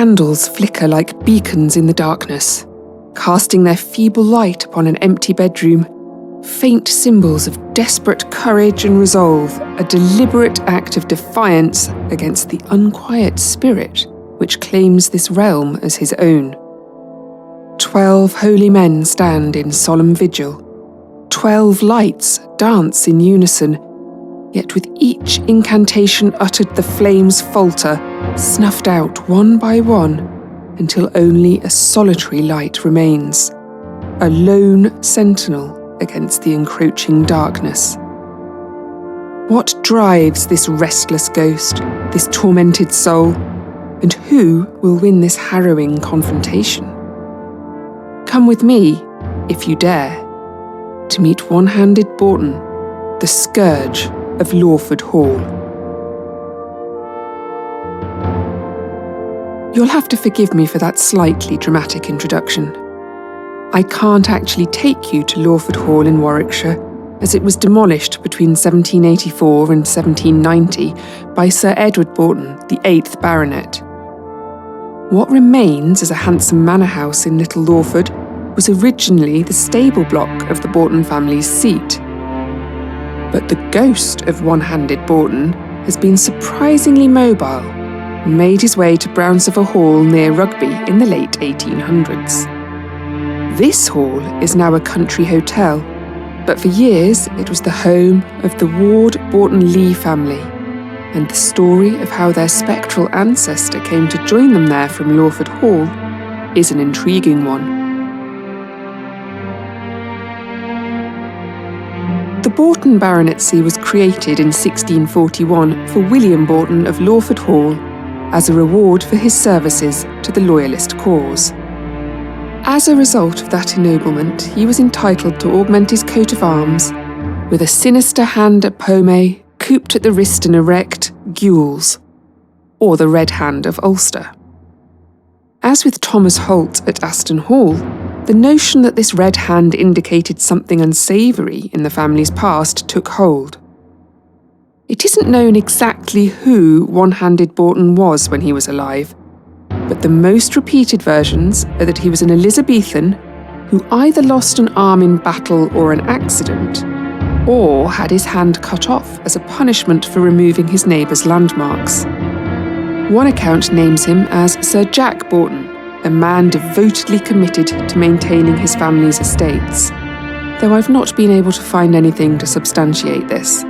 candles flicker like beacons in the darkness, casting their feeble light upon an empty bedroom, faint symbols of desperate courage and resolve, a deliberate act of defiance against the unquiet spirit which claims this realm as his own. 12 holy men stand in solemn vigil. 12 lights dance in unison, yet with each incantation uttered the flames falter, snuffed out one by one, until only a solitary light remains, a lone sentinel against the encroaching darkness. What drives this restless ghost, this tormented soul, and who will win this harrowing confrontation? Come with me, if you dare, to meet One-Handed Boughton, the scourge of Lawford Hall. You'll have to forgive me for that slightly dramatic introduction. I can't actually take you to Lawford Hall in Warwickshire, as it was demolished between 1784 and 1790 by Sir Edward Boughton, the 8th Baronet. What remains as a handsome manor house in Little Lawford was originally the stable block of the Boughton family's seat. But the ghost of One-Handed Boughton has been surprisingly mobile and made his way to Brownsover Hall near Rugby in the late 1800s. This hall is now a country hotel, but for years it was the home of the Ward Boughton-Lee family, and the story of how their spectral ancestor came to join them there from Lawford Hall is an intriguing one. The Boughton baronetcy was created in 1641 for William Boughton of Lawford Hall as a reward for his services to the Loyalist cause. As a result of that ennoblement, he was entitled to augment his coat of arms with a sinister hand at pome, cooped at the wrist and erect, gules, or the Red Hand of Ulster. As with Thomas Holt at Aston Hall, the notion that this red hand indicated something unsavoury in the family's past took hold. It isn't known exactly who One-Handed Boughton was when he was alive, but the most repeated versions are that he was an Elizabethan who either lost an arm in battle or an accident, or had his hand cut off as a punishment for removing his neighbour's landmarks. One account names him as Sir Jack Boughton, a man devotedly committed to maintaining his family's estates, though I've not been able to find anything to substantiate this.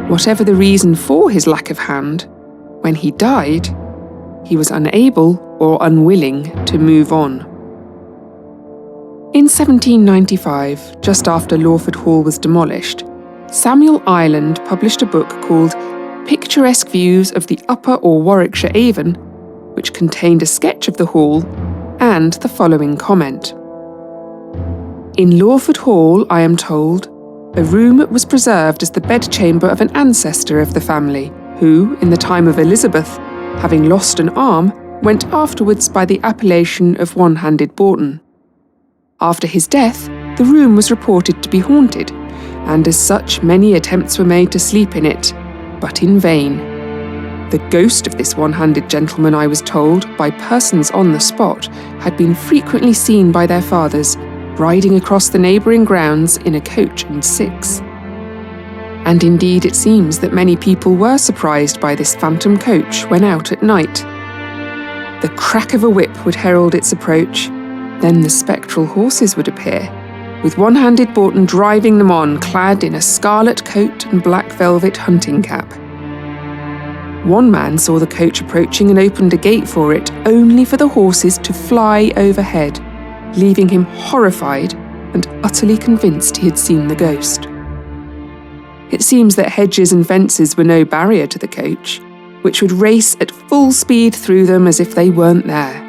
Whatever the reason for his lack of hand, when he died, he was unable or unwilling to move on. In 1795, just after Lawford Hall was demolished, Samuel Ireland published a book called Picturesque Views of the Upper or Warwickshire Avon, which contained a sketch of the hall and the following comment. In Lawford Hall, I am told, a room was preserved as the bedchamber of an ancestor of the family, who, in the time of Elizabeth, having lost an arm, went afterwards by the appellation of One-Handed Boughton. After his death, the room was reported to be haunted, and as such many attempts were made to sleep in it, but in vain. The ghost of this one-handed gentleman, I was told, by persons on the spot, had been frequently seen by their fathers, riding across the neighbouring grounds in a coach and six. And indeed it seems that many people were surprised by this phantom coach when out at night. The crack of a whip would herald its approach, then the spectral horses would appear, with One-Handed Boughton driving them on, clad in a scarlet coat and black velvet hunting cap. One man saw the coach approaching and opened a gate for it, only for the horses to fly overhead, leaving him horrified and utterly convinced he had seen the ghost. It seems that hedges and fences were no barrier to the coach, which would race at full speed through them as if they weren't there.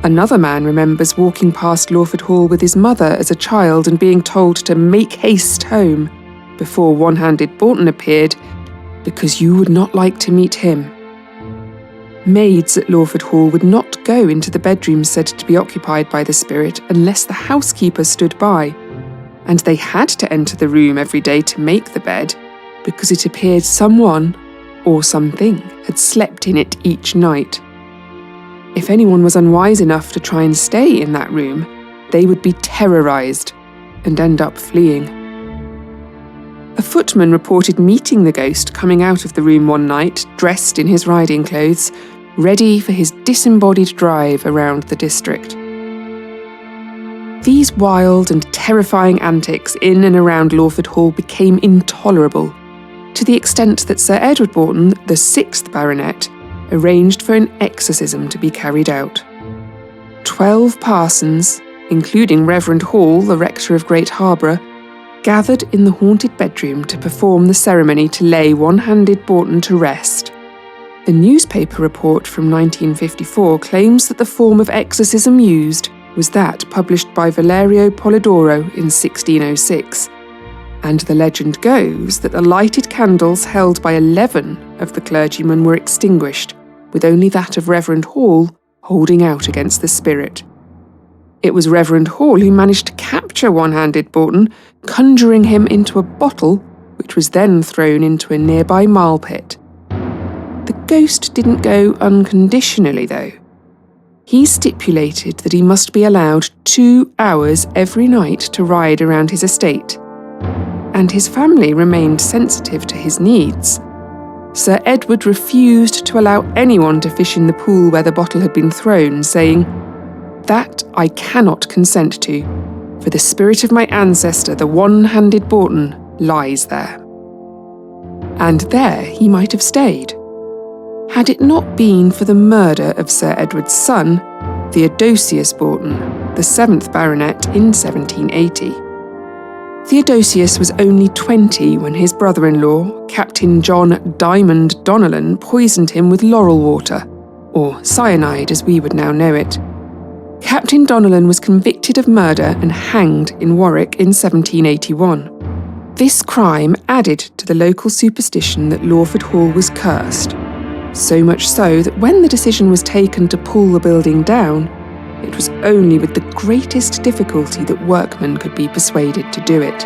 Another man remembers walking past Lawford Hall with his mother as a child and being told to make haste home before One-Handed Boughton appeared, because you would not like to meet him. Maids at Lawford Hall would not go into the bedroom said to be occupied by the spirit unless the housekeeper stood by, and they had to enter the room every day to make the bed, because it appeared someone, or something, had slept in it each night. If anyone was unwise enough to try and stay in that room, they would be terrorised and end up fleeing. A footman reported meeting the ghost coming out of the room one night, dressed in his riding clothes, ready for his disembodied drive around the district. These wild and terrifying antics in and around Lawford Hall became intolerable, to the extent that Sir Edward Boughton, the 6th Baronet, arranged for an exorcism to be carried out. 12 parsons, including Reverend Hall, the rector of Great Harborough, gathered in the haunted bedroom to perform the ceremony to lay One-Handed Boughton to rest. The newspaper report from 1954 claims that the form of exorcism used was that published by Valerio Polidoro in 1606, and the legend goes that the lighted candles held by 11 of the clergymen were extinguished, with only that of Reverend Hall holding out against the spirit. It was Reverend Hall who managed to capture One-Handed Boughton, conjuring him into a bottle, which was then thrown into a nearby marl pit. The ghost didn't go unconditionally, though. He stipulated that he must be allowed 2 hours every night to ride around his estate, and his family remained sensitive to his needs. Sir Edward refused to allow anyone to fish in the pool where the bottle had been thrown, saying, "That I cannot consent to, for the spirit of my ancestor, the One-Handed Boughton, lies there." And there he might have stayed, had it not been for the murder of Sir Edward's son, Theodosius Boughton, the 7th Baronet, in 1780. Theodosius was only 20 when his brother-in-law, Captain John Diamond Donellan, poisoned him with laurel water, or cyanide as we would now know it. Captain Donellan was convicted of murder and hanged in Warwick in 1781. This crime added to the local superstition that Lawford Hall was cursed, so much so that when the decision was taken to pull the building down, it was only with the greatest difficulty that workmen could be persuaded to do it.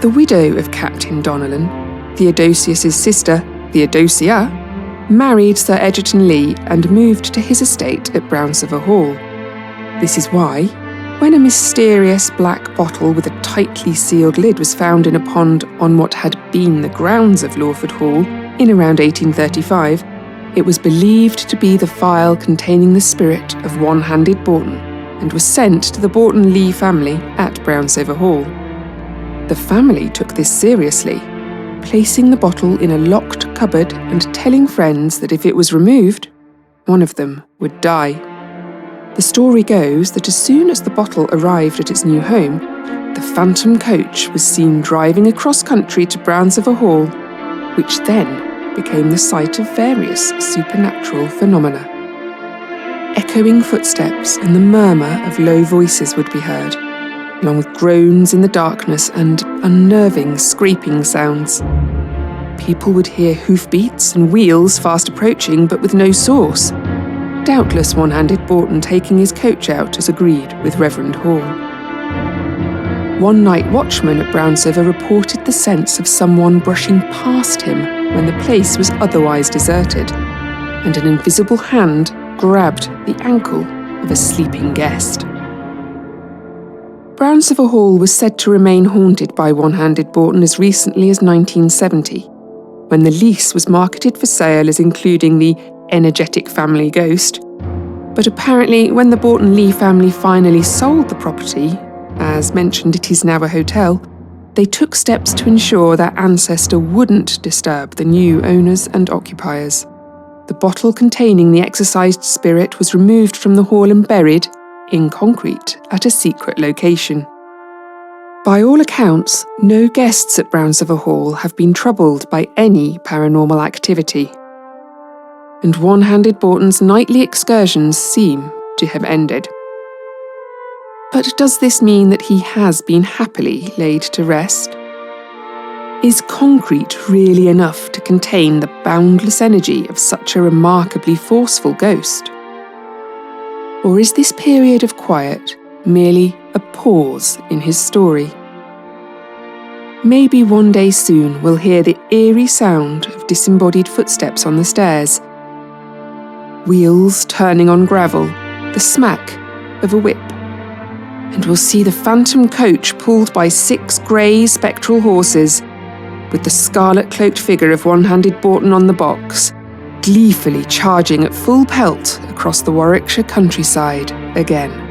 The widow of Captain Donellan, Theodosius's sister, Theodosia, married Sir Egerton Lee and moved to his estate at Brownsover Hall. This is why, when a mysterious black bottle with a tightly sealed lid was found in a pond on what had been the grounds of Lawford Hall in around 1835, it was believed to be the phial containing the spirit of One-Handed Boughton and was sent to the Boughton Lee family at Brownsover Hall. The family took this seriously, placing the bottle in a locked cupboard and telling friends that if it was removed, one of them would die. The story goes that as soon as the bottle arrived at its new home, the phantom coach was seen driving across country to Brownsover Hall, which then became the site of various supernatural phenomena. Echoing footsteps and the murmur of low voices would be heard, along with groans in the darkness and unnerving scraping sounds. People would hear hoofbeats and wheels fast approaching, but with no source. Doubtless One-Handed Boughton taking his coach out as agreed with Reverend Hall. One night watchman at Brownsover reported the sense of someone brushing past him when the place was otherwise deserted, and an invisible hand grabbed the ankle of a sleeping guest. Brownsover Hall was said to remain haunted by One-Handed Boughton as recently as 1970, when the lease was marketed for sale as including the energetic family ghost. But apparently, when the Boughton Lee family finally sold the property, as mentioned it is now a hotel, they took steps to ensure their ancestor wouldn't disturb the new owners and occupiers. The bottle containing the exorcised spirit was removed from the hall and buried, in concrete, at a secret location. By all accounts, no guests at Brownsover Hall have been troubled by any paranormal activity, and One-Handed Boughton's nightly excursions seem to have ended. But does this mean that he has been happily laid to rest? Is concrete really enough to contain the boundless energy of such a remarkably forceful ghost? Or is this period of quiet merely a pause in his story? Maybe one day soon we'll hear the eerie sound of disembodied footsteps on the stairs, wheels turning on gravel, the smack of a whip. And we'll see the phantom coach pulled by 6 grey spectral horses, with the scarlet-cloaked figure of One-Handed Boughton on the box, gleefully charging at full pelt across the Warwickshire countryside again.